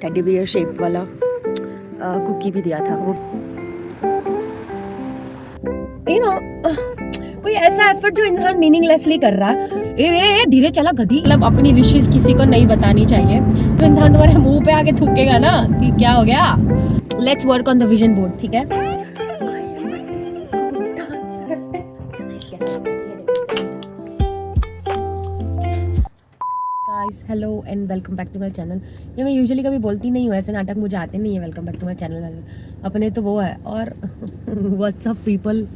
Teddy bear shape वाला cookie भी दिया था वो। यू नो कोई ऐसा एफर्ट जो इंसान मीनिंगलेसली कर रहा है। ए धीरे चला गधी। मतलब अपनी विशेष किसी को नहीं बतानी चाहिए तो इंसान तुम्हारे मुंह पे आके थूकेगा ना कि क्या हो गया। Let's work on the vision board, ठीक है। Guys hello and welcome back to my channel. ये मैं यूजुअली कभी बोलती नहीं हूँ, ऐसे नाटक मुझे आते नहीं है welcome back to my channel अपने तो वो है। और व्हाट्सअप पीपल,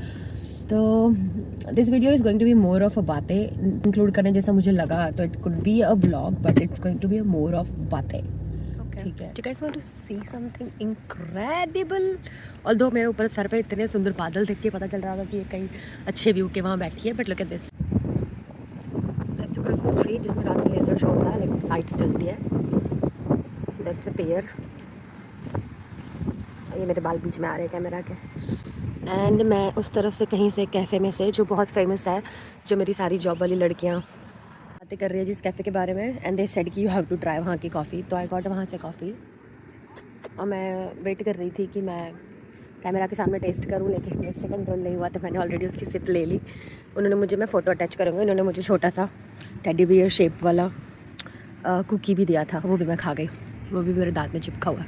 तो this video is going to be more of a बातें इंक्लूड करने जैसा मुझे लगा, तो it could be a vlog but it's going to be a more of बातें, ठीक है। You guys want to see something incredible. Although मेरे ऊपर सर पे इतने सुंदर बादल देख के पता चल रहा होगा कि ये कहीं अच्छे व्यू के वहाँ बैठी है, but look at this, that's a Christmas tree जिसमें रात में लेजर शो होता है, लाइक लाइट्स जलती है। That's a pair. ये मेरे बाल बीच में आ रहे हैं कैमरा के। एंड मैं उस तरफ से कहीं से कैफ़े में से, जो बहुत फेमस है, जो मेरी सारी जॉब वाली लड़कियाँ बातें कर रही है जिस कैफ़े के बारे में, एंड दे सेड कि यू हैव टू ट्राई वहाँ की कॉफ़ी। तो आई गॉट वहाँ से कॉफ़ी और मैं वेट कर रही थी कि मैं कैमरा के सामने टेस्ट करूँ, लेकिन मेरे से कंट्रोल नहीं हुआ तो मैंने ऑलरेडी उसकी सिप ले ली। उन्होंने मुझे, मैं फ़ोटो अटैच करूँगी, उन्होंने मुझे छोटा सा टेडी बियर शेप वाला कुकी भी दिया था, वो भी मैं खा गई, वो भी मेरे दांत में चिपका हुआ है।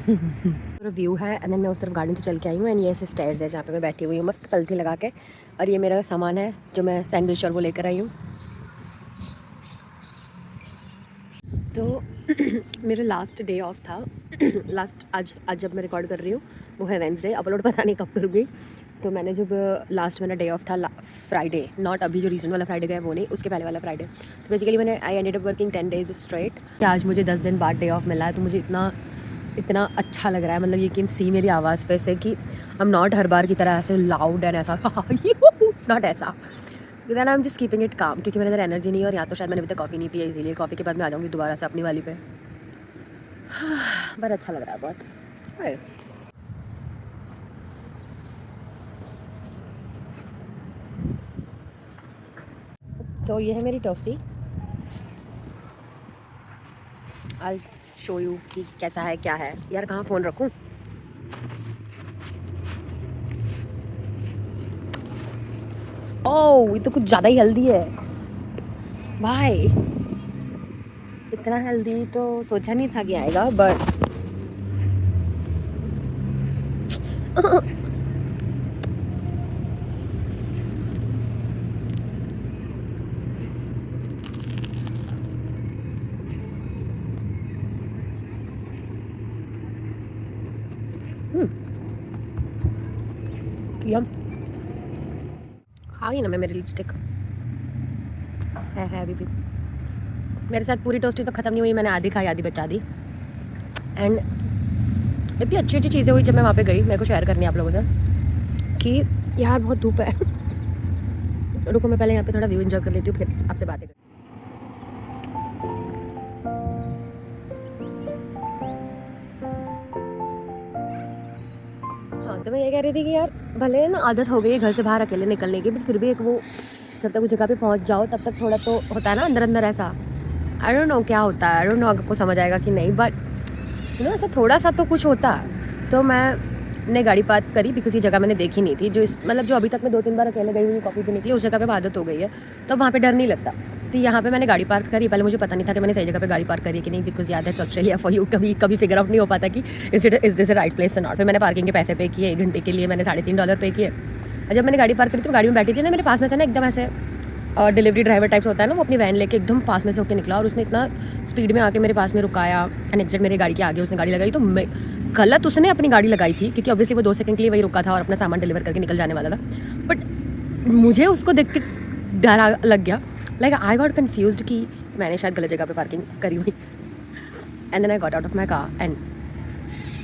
पूरा व्यू है एंड मैं उस तरफ गार्डन से चल के आई हूँ एंड ये ऐसे स्टेयर्स है जहाँ पे मैं बैठी हुई हूँ मस्त पलथी लगा के। और ये मेरा सामान है जो मैं सैंडविच और वो लेकर आई हूँ। तो मेरा लास्ट डे ऑफ था आज जब मैं रिकॉर्ड कर रही हूँ वो है वेंसडे। अपलोड पता नहीं कब करूँगी। तो मैंने जब लास्ट मेरा डे ऑफ था फ्राइडे, नॉट अभी जो रीसेंट वाला फ्राइडे गया वो नहीं, उसके पहले वाला फ्राइडे। तो बेसिकली मैंने I ended up working 10 days straight. आज मुझे 10 दिन बाद डे ऑफ मिला है, तो मुझे इतना अच्छा लग रहा है। मतलब ये कैन सी मेरी आवाज़ पे से कि हम नॉट हर बार की तरह ऐसे लाउड एंड ऐसा नॉट ऐसा, then I am just keeping it calm, क्योंकि मेरे अंदर एनर्जी नहीं है और या तो शायद मैंने अभी तक कॉफ़ी नहीं पी है, इसीलिए कॉफ़ी के बाद मैं आ जाऊँगी दोबारा से अपनी वाली पे। पर अच्छा लग रहा है बहुत। तो ये है मेरी टोस्टी। आई शो यू कि कैसा है क्या है। यार कहाँ फ़ोन रखूँ। ओह ये तो कुछ ज़्यादा ही हेल्दी है भाई। इतना हेल्दी तो सोचा नहीं था कि आएगा, बट यम खाई ना मैं मेरी लिपस्टिक है अभी भी मेरे साथ। पूरी टोस्टी तो ख़त्म नहीं हुई, मैंने आधी खाई आधी बचा दी। एंड इतनी अच्छी अच्छी चीज़ें हुई जब मैं वहाँ पे गई, मेरे को शेयर करनी है आप लोगों से कि यार बहुत धूप है। रुको मैं पहले यहाँ पे थोड़ा व्यू एंजॉय कर लेती हूँ, फिर आपसे बातें कर। हाँ तो मैं ये कह रही थी कि यार भले ना आदत हो गई है घर से बाहर अकेले निकलने की, बट फिर भी एक वो जब तक उस जगह पे पहुँच जाओ तब तक थोड़ा तो होता है ना अंदर अंदर ऐसा। आई डोंट नो क्या होता है, आई डोंट नो आपको समझ आएगा कि नहीं, बट यू नो ऐसा थोड़ा सा तो कुछ होता है। तो मैंने गाड़ी पार्क करी बिकॉज ये जगह मैंने देखी नहीं थी, जो इस मतलब जो अभी तक मैं 2-3 बार अकेले गई हुई कॉफ़ी पीने के लिए, उस जगह पे आदत हो गई है तो वहाँ पे डर नहीं लगता। तो यहाँ पे मैंने गाड़ी पार्क करी। पहले मुझे पता नहीं था कि मैंने सही जगह पे गाड़ी पार्क करी कि नहीं, बिकॉज याद है ऑस्ट्रेलिया फॉर यू, कभी फिगर आउट नहीं हो पाता कि is this right place not. फिर मैंने पार्किंग के पैसे पे किए, 1 घंटे के लिए मैंने $3.5 पे किए। और जब मैंने गाड़ी पार्क करी तो गाड़ी में बैठी थी ना, मेरे पास में था ना एकदम ऐसे और डिलीवरी ड्राइवर टाइप्स होता है ना, वो अपनी वैन लेके एकदम पास में से होकर निकला और उसने इतना स्पीड में आके मेरे पास में रुकाया एंड एग्जैक्ट मेरी गाड़ी के आगे उसने गाड़ी लगाई। तो मैं गलत उसने अपनी गाड़ी लगाई थी क्योंकि ऑब्वियसली वो 2 सेकंड के लिए वही रुका था और अपना सामान डिलीवर करके निकल जाने वाला था, बट मुझे उसको देख के डर लग गया। लाइक आई गॉट कन्फ्यूज्ड कि मैंने शायद गलत जगह पे पार्किंग करी हुई। And then I got out of my car and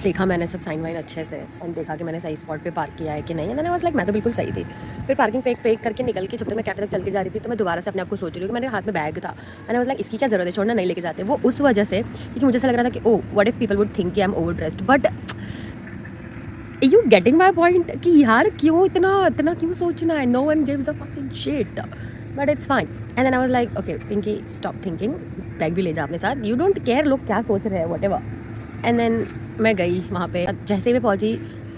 देखा मैंने सब साइन वाइन अच्छे से और देखा कि मैंने सही स्पॉट पे पार्क किया है कि नहीं। मैंने बस लाइक मैं तो बिल्कुल सही थी। फिर पार्किंग पे करके निकल के जब तक मैं कैफे तक चल के जा रही थी तो मैं दोबारा से अपने आप को सोच रही हूँ कि मेरे हाथ में बैग था। मैंने बस लाइक इसकी क्या ज़रूरत है, छोड़ना नहीं लेके जाते। वो उस वजह से क्योंकि मुझे ऐसा लग रहा था कि oh what if people would think कि I am overdressed, but you getting my point कि यार क्यों इतना क्यों सोचना है। No one gives a fucking shit, but it's fine. And then I was like okay Pinky stop thinking, bag भी ले जा अपने साथ, यू डोंट केयर लोग क्या सोच रहे हैं, व्हाटएवर। एंड देन मैं गई वहाँ पे। जैसे ही मैं पहुँची,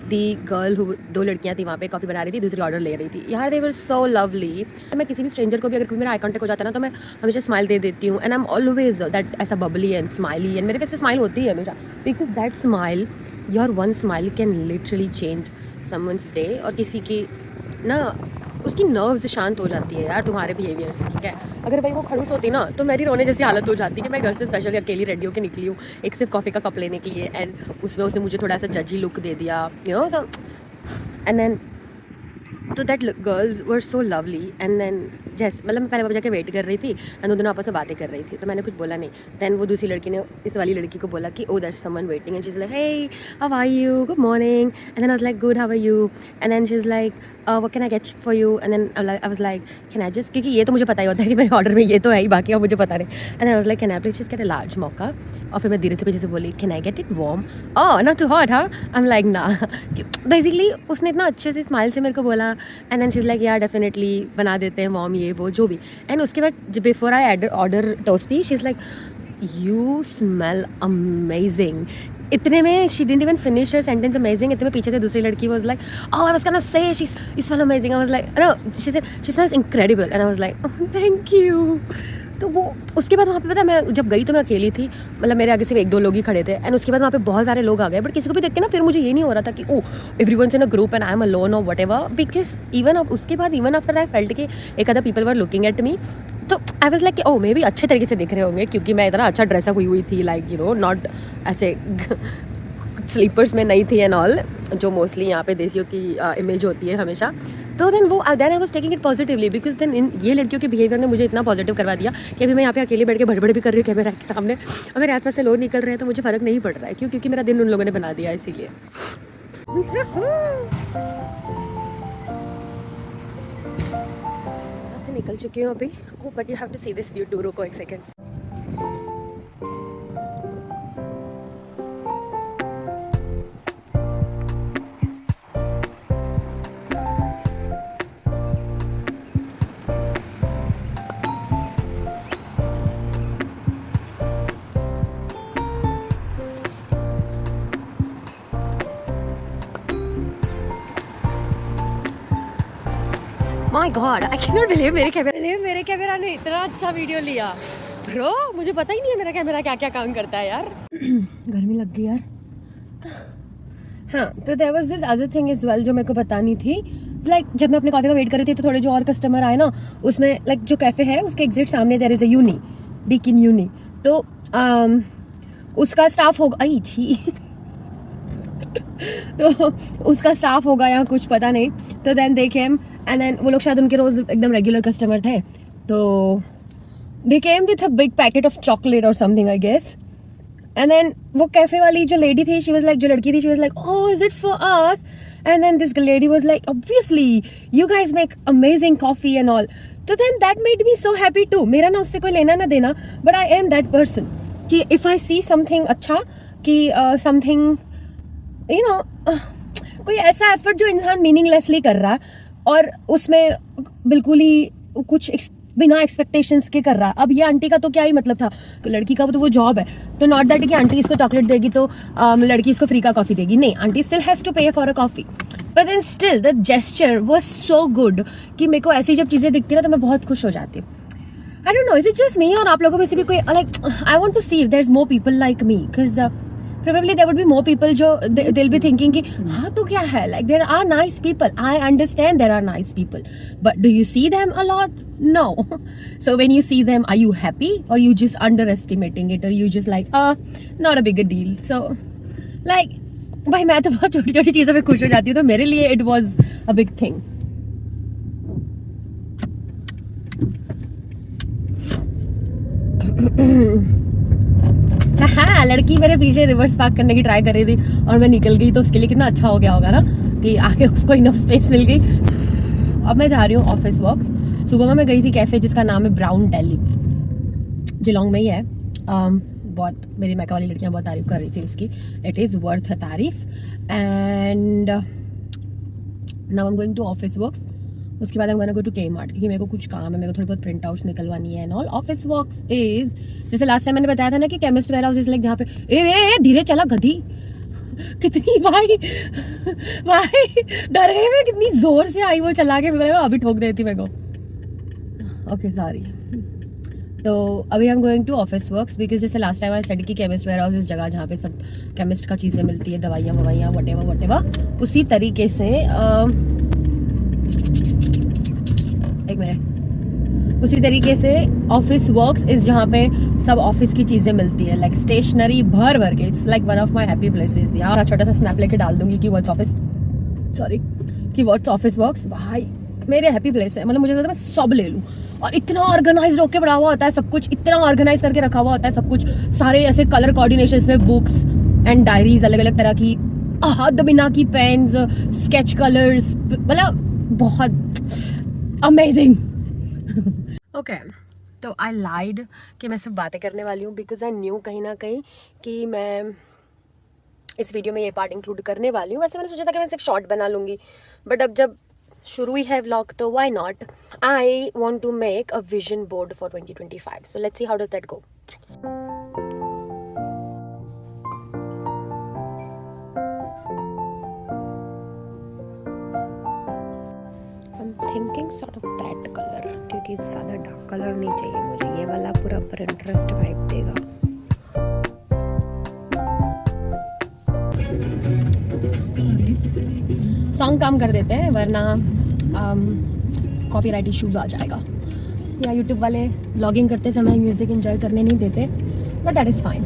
दी गर्ल, 2 लड़कियाँ थी वहाँ पे, कॉफ़ी बना रही थी, दूसरी ऑर्डर ले रही थी यार। दे वर सो लवली। मैं किसी भी स्ट्रेंजर को भी अगर कभी मेरा आई कॉन्टेक्ट हो जाता है ना, तो मैं हमेशा स्माइल दे देती हूँ। And I am always that ऐसा बबली एंड स्माइली, एंड मेरे फेस पे स्माइल होती है हमेशा, because that smile, your one smile can literally change someone's day. और किसी की ना उसकी नर्व्स शांत हो जाती है यार तुम्हारे बिहेवियर से, ठीक है। अगर भाई वो खड़ूस होती ना, तो मेरी रोने जैसी हालत हो जाती कि मैं घर से स्पेशली अकेली रेडी होकर निकली हूँ एक सिर्फ कॉफ़ी का कप लेने के लिए, एंड उसमें उसने मुझे थोड़ा सा जजी लुक दे दिया, यू नो सब। एंड देन तो that girls were so lovely. And then जैसे मतलब मैं पहले वहाँ जाके वेट कर रही थी, एंड दोनों आपस में बातें कर रही थी, तो मैंने कुछ बोला नहीं। देन वो दूसरी लड़की ने इस वाली लड़की को बोला कि oh that's someone waiting, and she is like hey how are you, good morning. And then I was like good, how are you. And then she is like what can I get for you. And then I was like can I just, क्योंकि ये तो मुझे पता ही होता है कि मेरे order में ये तो है ही, बाकी अब मुझे पता नहीं। And I was like can I please just get a large mocha. और फिर मैं धीरे से पीछे से बोली can I get it warm, oh not too hot, हाँ। आई एम लाइक ना। बेसिकली उसने इतना अच्छे से स्माइल से मेरे को बोला, and then she is like यार डेफिनेटली बना देते हैं वार्म, ये वो जो भी। एंड उसके बाद before I order toasty, she is like you smell amazing. इतने में she didn't even finish her sentence amazing, इतने में पीछे से दूसरी लड़की was like oh I was gonna say you smell amazing. I was like no, she said she smells incredible, and I was like thank you. तो वो उसके बाद वहाँ पे पता है, मैं जब गई तो मैं अकेली थी, मतलब मेरे आगे सिर्फ 1-2 लोग ही खड़े थे। एंड उसके बाद वहाँ पे बहुत सारे लोग आ गए, बट किसी को भी देख के ना फिर मुझे ये नहीं हो रहा था कि oh everyone's in a group and I am alone और वट एवर, बिकॉज इवन उसके बाद इवन आफ्टर आई फेल्ट कि एक other people were looking at me, तो आई वाज लाइक ओ मे भी अच्छे तरीके से देख रहे होंगे, क्योंकि मैं इतना अच्छा ड्रेसअप हुई थी, लाइक यू नो नॉट ऐसे स्लीपर्स में नहीं थी एंड ऑल, जो मोस्टली यहाँ पे देसियों की इमेज होती है हमेशा। तो then I was taking it positively, because then in ये लड़कियों के बिहेवियर ने मुझे इतना पॉजिटिव करवा दिया कि अभी मैं यहाँ पे अकेले बैठ के भड़बड़ भी कर रही हूँ कैमरा के सामने, और मेरे आसपास से लोग निकल रहे हैं, तो मुझे फ़र्क नहीं पड़ रहा है। क्यों? क्योंकि मेरा दिन उन लोगों ने बना दिया, इसीलिए। से निकल चुकी हूँ अभी, but you have to see this view too. रुको एक second. My god, I can not believe मेरे कैमरा ने इतना अच्छा वीडियो लिया। ब्रो मुझे पता ही नहीं है मेरा कैमरा क्या क्या काम करता है यार। गर्मी लग गई यार। हाँ, तो there was this other thing is well जो मेरे को पता नहीं थी। लाइक जब मैं अपने कॉफी का वेट कर रही थी, तो थोड़े जो और कस्टमर आए ना, उसमें लाइक जो कैफे है उसके एग्जिट सामने देयर इज अ यूनी, बीकिन यूनी, तो उसका स्टाफ होगा, आई छी तो उसका स्टाफ होगा या कुछ पता नहीं। तो then they came, and then वो लोग शायद उनके रोज एकदम रेगुलर कस्टमर थे, तो they came with a big packet of chocolate और something I guess. And then वो कैफे वाली जो लेडी थी, शी वाज लाइक, जो लड़की थी, she was like oh is it for us. And then this lady was like obviously you guys make amazing coffee and all. तो then that made me so happy too. मेरा ना उससे कोई लेना ना देना, but I am that person कि if I see something अच्छा, कि समथिंग यू नो कोई ऐसा एफर्ट जो इंसान मीनिंगलेसली कर रहा है, और उसमें बिल्कुल ही कुछ बिना एक्सपेक्टेशंस के कर रहा है। अब ये आंटी का तो क्या ही मतलब था, लड़की का तो वो जॉब है, तो नॉट दैट कि आंटी इसको चॉकलेट देगी तो लड़की इसको फ्री का कॉफ़ी देगी, नहीं, aunty still has to pay for a coffee, but then still the gesture was so good कि मेरे को ऐसी जब चीज़ें दिखती ना तो मैं बहुत खुश हो जाती हूँ। I don't know is it just me, और आप लोगों में से भी कोई, like I want to see if there is more people like me, because probably there would be more people जो they'll be thinking कि हाँ तो क्या है, like there are nice people, I understand there are nice people, but do you see them a lot? No. So when you see them, are you happy, or you just underestimating it, or you just like not a big deal? So like भाई मैं तो बहुत छोटी छोटी चीज़ों पे खुश हो जाती हूँ, तो मेरे लिए it was a big thing. हाँ, लड़की मेरे पीछे रिवर्स पार्क करने की ट्राई कर रही थी और मैं निकल गई, तो उसके लिए कितना अच्छा हो गया होगा ना कि आगे उसको इनफ स्पेस मिल गई। अब मैं जा रही हूँ ऑफिस वॉक्स। सुबह में मैं गई थी कैफ़े जिसका नाम है ब्राउन डेली, जिलोंग में ही है। बहुत मेरी मैका वाली लड़कियाँ बहुत तारीफ कर रही थी उसकी, इट इज़ वर्थ तारीफ। And now I am going to office walks. उसके बाद I'm gonna go to Kmart क्योंकि मेरे को कुछ काम है, मेरे को थोड़ी बहुत प्रिंट आउट्स निकलवानी है and all. Officeworks is जैसे लास्ट टाइम मैंने बताया था ना कि Chemist Warehouse is like जहाँ पे ए धीरे चला गधी. कितनी भाई डर गई मैं, कितनी जोर से आई वो चला के, मेरे को अभी ठोक देती मेरे को. Okay sorry. तो अभी हम going to Officeworks because जैसे लास्ट टाइम आई स्टडी की केमिस्ट वेयर हाउस इस जगह जहाँ पे सब केमिस्ट का चीज़ें मिलती है, दवाइयाँ ववाइयाँ वटेवर. उसी तरीके से एक मिनट, उसी तरीके से ऑफिस वर्क्स इस जहाँ पे सब ऑफिस की चीज़ें मिलती है, लाइक स्टेशनरी भर के. It's like one of my happy places. यार छोटा सा स्नैप लेके डाल दूंगी कि व्हाट्स ऑफिस वर्क्स. भाई मेरे हैप्पी प्लेस है, मतलब मुझे लगता है मैं सब ले लूँ. और इतना ऑर्गेनाइज होके पड़ा हुआ होता है सब कुछ, इतना ऑर्गेनाइज करके रखा हुआ होता है सब कुछ. सारे ऐसे कलर कोऑर्डिनेशंस में बुक्स एंड डायरीज अलग अलग तरह की, हद बिना की पेन्स, स्केच कलर्स, मतलब बहुत अमेजिंग. ओके तो आई लाइड कि मैं सिर्फ बातें करने वाली हूँ बिकॉज आई न्यू कहीं ना कहीं कि मैं इस वीडियो में ये पार्ट इंक्लूड करने वाली हूँ. वैसे मैंने सोचा था कि मैं सिर्फ शॉर्ट बना लूँगी, बट अब जब शुरू ही है व्लॉग तो why not. I want to make a vision board for 2025. So let's see how does that go. Thinking sort of that colour, क्योंकि ज़्यादा डार्क कलर नहीं चाहिए मुझे, ये वाला पूरा पिंटरेस्ट वाइब देगा. सॉन्ग काम कर देते हैं वरना कॉपीराइट इश्यूज आ जाएगा, या यूट्यूब वाले व्लॉगिंग करते समय म्यूज़िक एंजॉय करने नहीं देते, बट दैट इज़ फाइन.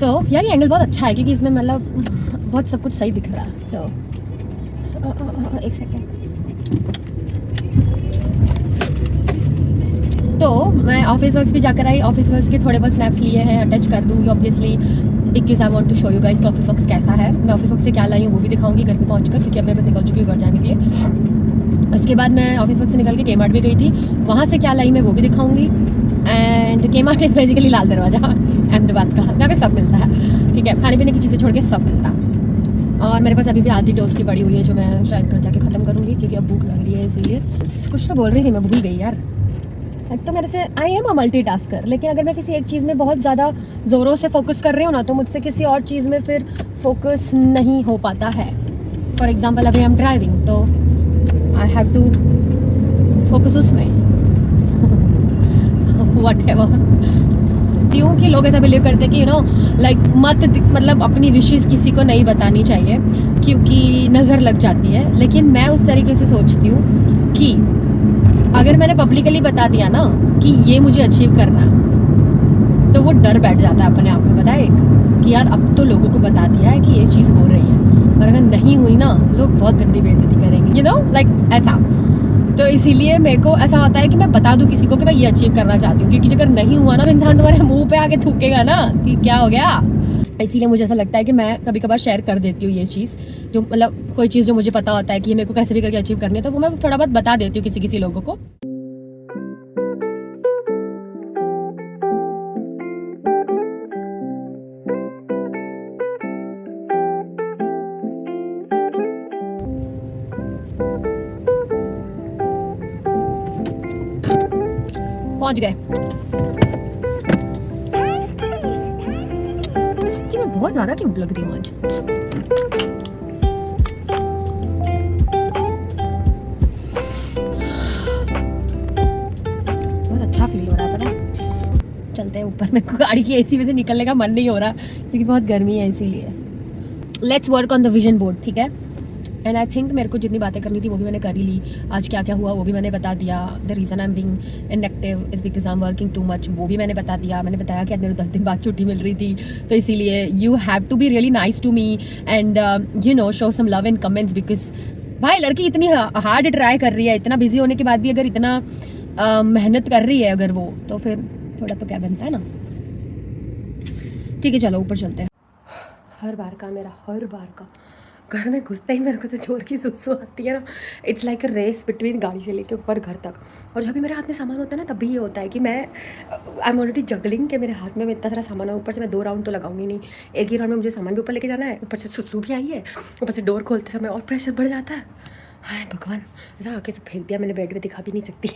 तो यार ये एंगल बहुत अच्छा है क्योंकि इसमें मतलब बहुत सब कुछ सही दिख रहा है. सो एक सेकेंड. तो मैं ऑफिस वर्क्स भी जाकर आई. ऑफिस वर्क्स के थोड़े बहुत स्नैप्स लिए हैं, अटैच कर दूंगी obviously because I want to show you guys कि ऑफिस वर्क्स कैसा है. मैं ऑफिस वर्क से क्या लाई हूँ वो भी दिखाऊंगी घर पे पहुँच कर, क्योंकि अब मैं बस निकल चुकी हूँ घर जाने के लिए. उसके बाद मैं ऑफिस वर्क से निकल के केमार्ट भी गई थी, वहाँ से क्या लाई मैं वो भी दिखाऊंगी. एंड केमार्ट इज बेसिकली लाल दरवाजा अहमदाबाद का, जहाँ पे सब मिलता है. ठीक है, खाने पीने की चीज़ें छोड़ के सब मिलता है. और मेरे पास अभी भी आधी टोस्ट की पड़ी हुई है जो मैं शायद घर जाके ख़त्म करूँगी क्योंकि अब भूख लग रही है. इसीलिए कुछ तो बोल रही थी मैं भूल गई यार. तो मेरे से आई एम अ मल्टीटास्कर, लेकिन अगर मैं किसी एक चीज़ में बहुत ज़्यादा ज़ोरों से फोकस कर रही हूँ ना तो मुझसे किसी और चीज़ में फिर फोकस नहीं हो पाता है. फॉर एग्जांपल अभी आई एम ड्राइविंग तो आई हैव टू फोकस उसमें व्हाटएवर. क्योंकि लोग ऐसा बिलीव करते हैं कि यू नो लाइक मतलब अपनी विशेस किसी को नहीं बतानी चाहिए क्योंकि नज़र लग जाती है. लेकिन मैं उस तरीके से सोचती हूँ कि अगर मैंने पब्लिकली बता दिया ना कि ये मुझे अचीव करना है तो वो डर बैठ जाता है अपने आप में, पता है एक कि यार अब तो लोगों को बता दिया है कि ये चीज़ हो रही है, और अगर नहीं हुई ना लोग बहुत गंदी बेइज्जती करेंगे, यू नो लाइक ऐसा. तो इसीलिए मेरे को ऐसा होता है कि मैं बता दूं किसी को कि मैं ये अचीव करना चाहती हूँ, क्योंकि अगर नहीं हुआ ना तो इंसान तुम्हारे मुंह पे आके थूकेगा ना कि क्या हो गया. इसीलिए मुझे ऐसा लगता है कि मैं कभी कभार शेयर कर देती हूँ ये चीज़, जो मतलब कोई चीज़ जो मुझे पता होता है कि ये मेरे को कैसे भी करके अचीव करनी है तो वो मैं थोड़ा बहुत बता देती हूँ किसी लोगों को. पहुंच गए. सच्ची में बहुत ज़्यादा क्यों लग रही हूँ आज. बहुत अच्छा फील हो रहा है, पता है. चलते हैं ऊपर. मेरे को गाड़ी की एसी में से निकलने का मन नहीं हो रहा क्योंकि बहुत गर्मी है, इसीलिए. Let's work on the vision board, ठीक है. एंड आई थिंक मेरे को जितनी बातें करनी थी वो भी मैंने कर ही ली. आज क्या क्या हुआ वो भी मैंने बता दिया. The reason I am being inactive is because I am working too much, वो भी मैंने बता दिया. मैंने बताया कि आज मेरे 10 दिन बाद छुट्टी मिल रही थी तो इसीलिए you have to be really nice to me and you know show some love in comments because भाई लड़की इतनी हार्ड ट्राई कर रही है, इतना बिजी होने के बाद भी अगर इतना मेहनत कर रही है अगर वो, तो फिर थोड़ा तो क्या बनता है ना. ठीक है चलो ऊपर चलते हैं. हर बार का घर में घुसते ही मेरे को तो जोर की सुसु आती है ना. It's like a race between गाड़ी से लेके ऊपर घर तक. और जब भी मेरे हाथ में सामान होता है ना तब भी ये होता है कि मैं आई एम ऑलरेडी जगलिंग के मेरे हाथ में इतना सारा सामान है. ऊपर से मैं 2 राउंड तो लगाऊंगी नहीं, एक ही राउंड में मुझे सामान भी ऊपर लेके जाना है, ऊपर से सुसु भी आई है, ऊपर से डोर खोलते समय और प्रेशर बढ़ जाता है. हाय भगवान, ऐसा आके से फेंक दिया मैंने, बेड पे दिखा भी नहीं सकती।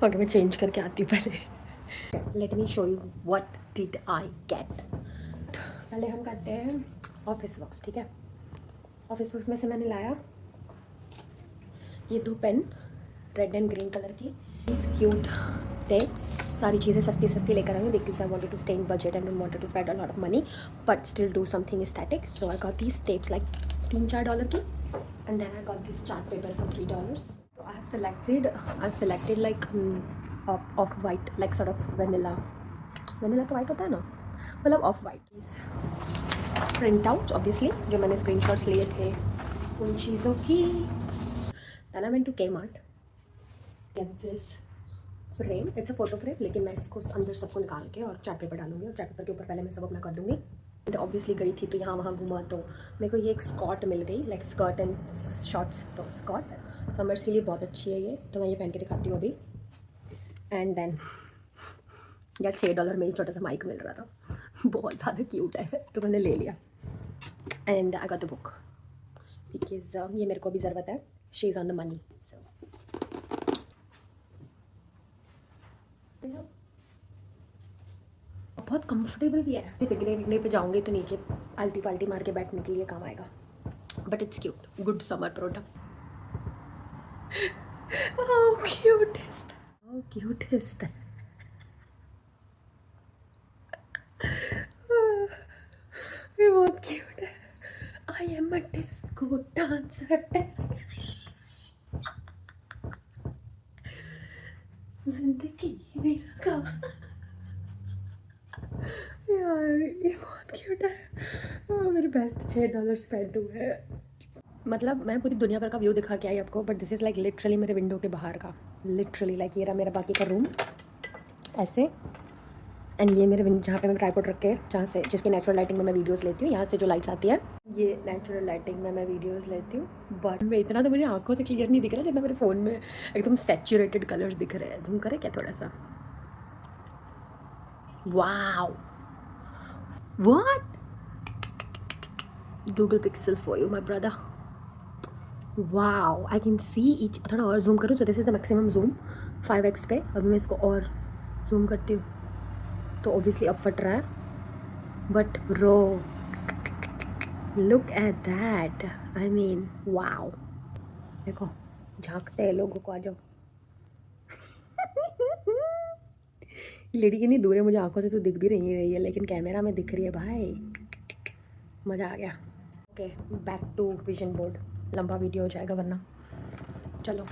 ओके मैं चेंज करके आती हूँ पहले। Let me show you what did I get. पहले हम करते हैं ऑफिस वर्क्स, ठीक है। ऑफिस वर्क्स में से मैंने लाया ये 2 pen, red and green colour की, इस क्यूट टेप्स। सारी चीज़ें सस्ती सस्ती लेकर आई हूँ because I wanted to stay in budget and wanted to spend a lot of money but still do something aesthetic. So I got these tapes like $3-4 की, and then I got this chart paper for $3. So I have selected like off white, like sort of vanilla तो white होता है ना, मतलब of white print out obviously जो मैंने screenshots लिए थे उन चीज़ों की। Then I went to Kmart, get this frame, it's a photo frame, लेकिन मैं इसको अंदर सबको निकाल के और चार्ट पेपर डालूंगी और चार्ट पेपर के ऊपर पहले मैं सब अपना कर दूंगी। एंड ऑब्वियसली गई थी तो यहाँ वहाँ घूमा तो मेरे को ये एक स्कर्ट मिल गई, लाइक स्कर्ट एंड शॉर्ट्स, तो स्कर्ट समर्स के लिए बहुत अच्छी है ये, तो मैं ये पहन के दिखाती हूँ अभी। एंड देन यार $6 में ही छोटा सा माइक मिल रहा था, बहुत ज़्यादा क्यूट है तो मैंने ले लिया। And I got the book because ये मेरे को भी ज़रूरत है, she is on the money. So बहुत कंफर्टेबल भी है, पिकनिक पे जाऊंगी तो नीचे आल्टी पाल्टी मार के बैठने के लिए काम आएगा, but it's cute, good summer product. How cute is that? How cute is that? ये बहुत क्यूट है। I am a disco dancer. जिंदगी मेरा काम। यार ये बहुत क्यूट है। मेरे बेस्ट $6 स्पेंड हुए हैं। मतलब मैं पूरी दुनिया भर का व्यू दिखा के आई आपको, but this is like literally मेरे विंडो के बाहर का, लिटरली लाइक ये रहा मेरा बाकी का रूम ऐसे, एंड ये मेरे जहाँ पे मैं ट्राइपॉड रख के, जहाँ से जिसकी नेचुरल लाइटिंग में मैं वीडियोस लेती हूँ, यहाँ से जो लाइट्स आती है ये नेचुरल लाइटिंग में मैं वीडियोस लेती हूँ। बट मैं इतना तो मुझे आंखों से क्लियर नहीं दिख रहा जितना मेरे फ़ोन में एकदम सैचुरेटेड कलर्स दिख रहे हैं। जूम करें क्या थोड़ा सा? Wow, what? Google pixel for you my brother. Wow, I can see each. थोड़ा और जूम करूँ, so this is the maximum zoom 5x पे। अभी मैं इसको और जूम करती हूँ तो ऑब्वियसली अब फट रहा है, but bro look at that, I mean wow. देखो झांकते हैं लोगों को, आ जाओ। लेडी कितनी दूर है, मुझे आंखों से तो दिख भी रही है लेकिन कैमरा में दिख रही है भाई, मज़ा आ गया। Okay back to vision board, लंबा वीडियो हो जाएगा वरना। चलो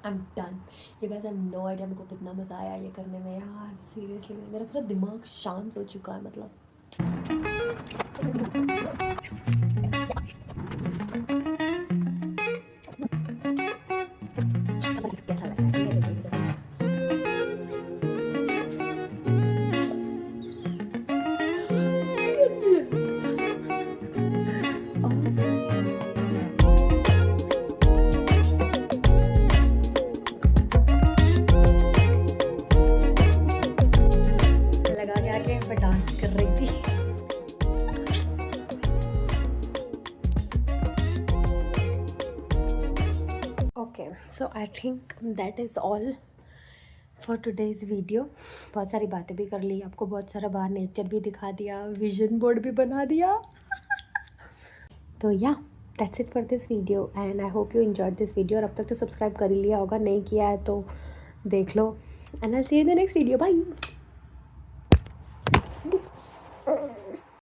I am done. You guys have no idea मेरे को कितना मज़ा आया ये करने में यार, सीरियसली मेरा पूरा दिमाग शांत हो चुका है। मतलब कैसा लग रहा है? ठीक है देखिए डांस कर रही थी। Okay so I think that is all for today's video. बहुत सारी बातें भी कर ली, आपको बहुत सारा बाहर नेचर भी दिखा दिया, विजन बोर्ड भी बना दिया। तो या that's it for this video and I hope you enjoyed this video. और अब तक तो सब्सक्राइब कर ही लिया होगा, नहीं किया है तो देख लो। And I will see you in the next video, bye.